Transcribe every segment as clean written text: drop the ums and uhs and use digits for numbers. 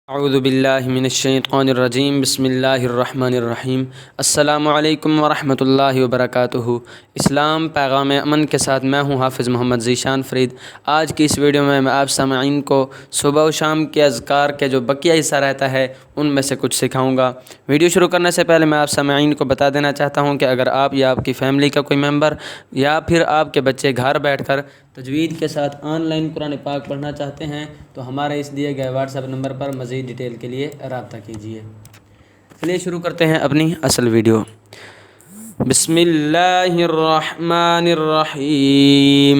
اعوذ باللہ من الشیطان الرجیم بسم اللہ الرحمن الرحیم السلام علیکم ورحمۃ اللہ وبرکاتہ۔ اسلام پیغام امن کے ساتھ میں ہوں حافظ محمد ذیشان فرید۔ آج کی اس ویڈیو میں آپ سامعین کو صبح و شام کے اذکار کے جو بقیہ حصہ رہتا ہے ان میں سے کچھ سکھاؤں گا۔ ویڈیو شروع کرنے سے پہلے میں آپ سامعین کو بتا دینا چاہتا ہوں کہ اگر آپ یا آپ کی فیملی کا کوئی ممبر یا پھر آپ کے بچے گھر بیٹھ کر تجوید کے ساتھ آن لائن قرآن پاک پڑھنا چاہتے ہیں تو ہمارے اس دیے گئے واٹس ایپ نمبر پر مزید ڈیٹیل کے لیے رابطہ کیجیے۔ چلیے شروع کرتے ہیں اپنی اصل ویڈیو۔ بسم اللہ الرحمن الرحیم۔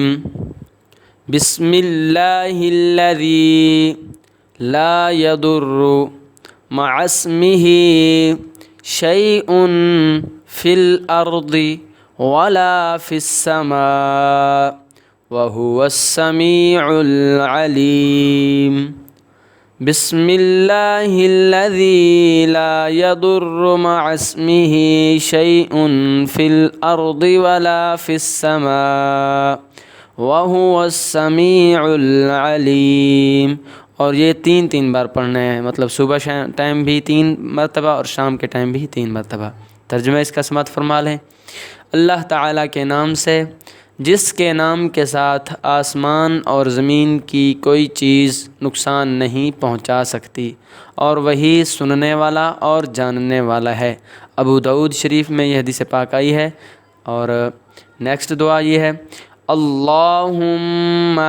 بسم اللہ الذی لا یضر مع اسمہ شیء فی الارض ولا فی السماء وهو السمیع العلیم۔ بسم اللہ الذی لا یضر مع اسمہ شیء فی الارض ولا فی السماء وهو السمیع العلیم۔ اور یہ تین بار پڑھنا ہے، مطلب صبح ٹائم بھی 3 مرتبہ اور شام کے ٹائم بھی 3 مرتبہ۔ ترجمہ اس کا سماعت فرما لیں۔ اللہ تعالیٰ کے نام سے جس کے نام کے ساتھ آسمان اور زمین کی کوئی چیز نقصان نہیں پہنچا سکتی، اور وہی سننے والا اور جاننے والا ہے۔ ابو داؤد شریف میں یہ حدیث پاک آئی ہے۔ اور نیکسٹ دعا یہ ہے، اللہم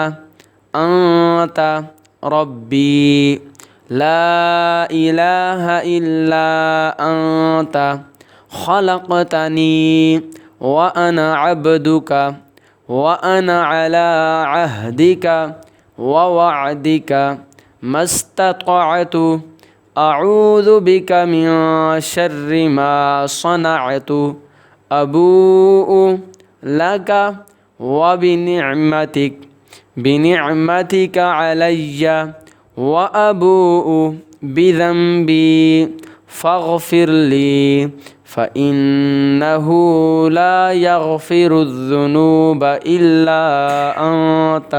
انت ربی لا الہ الا انت خلقتنی وانا عبدک وَأَنَا عَلَىٰ عَهْدِكَ وَوَعْدِكَ مَا اسْتَطَعْتُ أَعُوذُ بِكَ مِن شَرِّ مَا صَنَعْتُ أَبُوءُ لَكَ بِنِعْمَتِكَ عَلَيَّ وَأَبُوءُ بِذَنبِي فَاغْفِرْ لِي فَإِنَّهُ لَا يَغْفِرُ الذُّنُوبَ إِلَّا أَنْتَ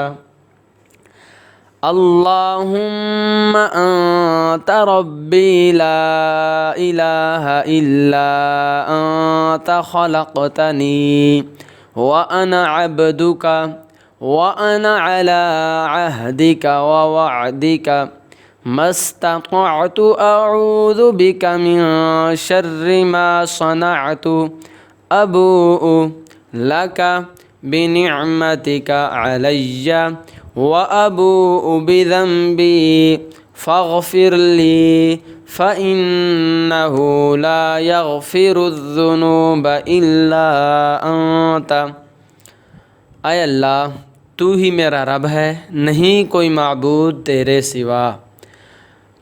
اللهم أنت ربي لا إله إلا أنت خلقتني وأنا عبدك وأنا على عهدك ووعدك ما استطعت أعوذ بك من شر ما صنعت أبوء لك بنعمتك علي وأبوء بذنبي فاغفر لي فإنه لا يغفر الذنوب إلا أنت۔ اے اللہ، تو ہی میرا رب ہے، نہیں کوئی معبود تیرے سوا۔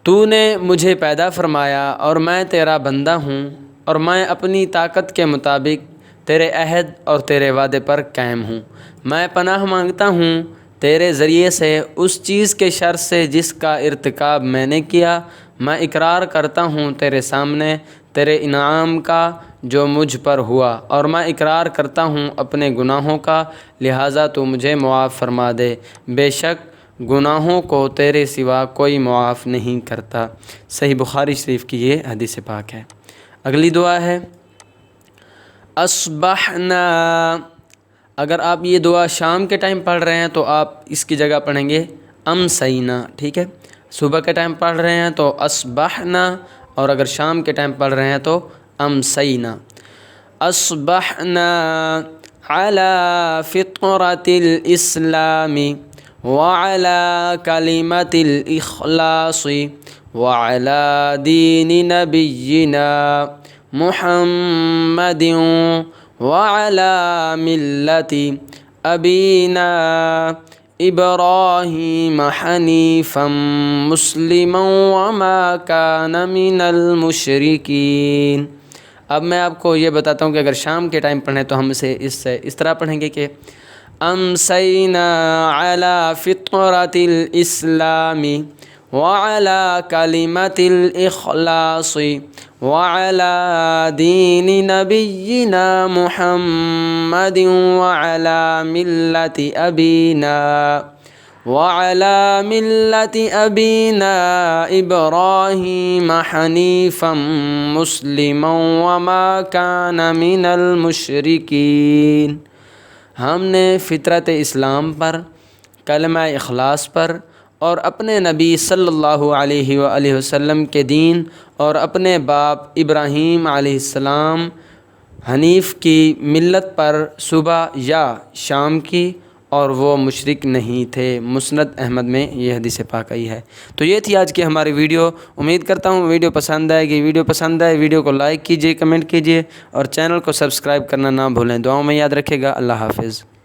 تو نے مجھے پیدا فرمایا اور میں تیرا بندہ ہوں، اور میں اپنی طاقت کے مطابق تیرے عہد اور تیرے وعدے پر قائم ہوں۔ میں پناہ مانگتا ہوں تیرے ذریعے سے اس چیز کے شر سے جس کا ارتکاب میں نے کیا۔ میں اقرار کرتا ہوں تیرے سامنے تیرے انعام کا جو مجھ پر ہوا، اور میں اقرار کرتا ہوں اپنے گناہوں کا، لہٰذا تو مجھے معاف فرما دے۔ بے شک گناہوں کو تیرے سوا کوئی معاف نہیں کرتا۔ صحیح بخاری شریف کی یہ حدیث پاک ہے۔ اگلی دعا ہے اصبحنا۔ اگر آپ یہ دعا شام کے ٹائم پڑھ رہے ہیں تو آپ اس کی جگہ پڑھیں گے امسینا، ٹھیک ہے۔ صبح کے ٹائم پڑھ رہے ہیں تو اصبحنا، اور اگر شام کے ٹائم پڑھ رہے ہیں تو امسینا۔ اصبحنا علی فطرۃ الاسلام وعلى كلمة الإخلاص وعلى دين نبينا محمد وعلى ملة أبينا إبراهيم حنيفا مسلما وما كان من المشركين۔ اب میں آپ کو یہ بتاتا ہوں کہ اگر شام کے ٹائم پڑھیں تو ہم اسے اس طرح پڑھیں گے کہ امسینا علی فطرۃ الاسلام وعلى كلمة الإخلاص وعلى دين نبينا محمد وعلى ملة أبينا وعلى ملة أبينا إبراهيم حنيفا مسلما وما كان من المشركين۔ ہم نے فطرت اسلام پر، کلمہ اخلاص پر اور اپنے نبی صلی اللہ علیہ وآلہ وسلم کے دین اور اپنے باپ ابراہیم علیہ السلام حنیف کی ملت پر صبح یا شام کی، اور وہ مشرک نہیں تھے۔ مسند احمد میں یہ حدیث پاک آئی ہے۔ تو یہ تھی آج کی ہماری ویڈیو۔ امید کرتا ہوں ویڈیو پسند آئے گی۔ ویڈیو پسند آئے ویڈیو کو لائک کیجیے، کمنٹ کیجیے اور چینل کو سبسکرائب کرنا نہ بھولیں۔ دعاؤں میں یاد رکھے گا۔ اللہ حافظ۔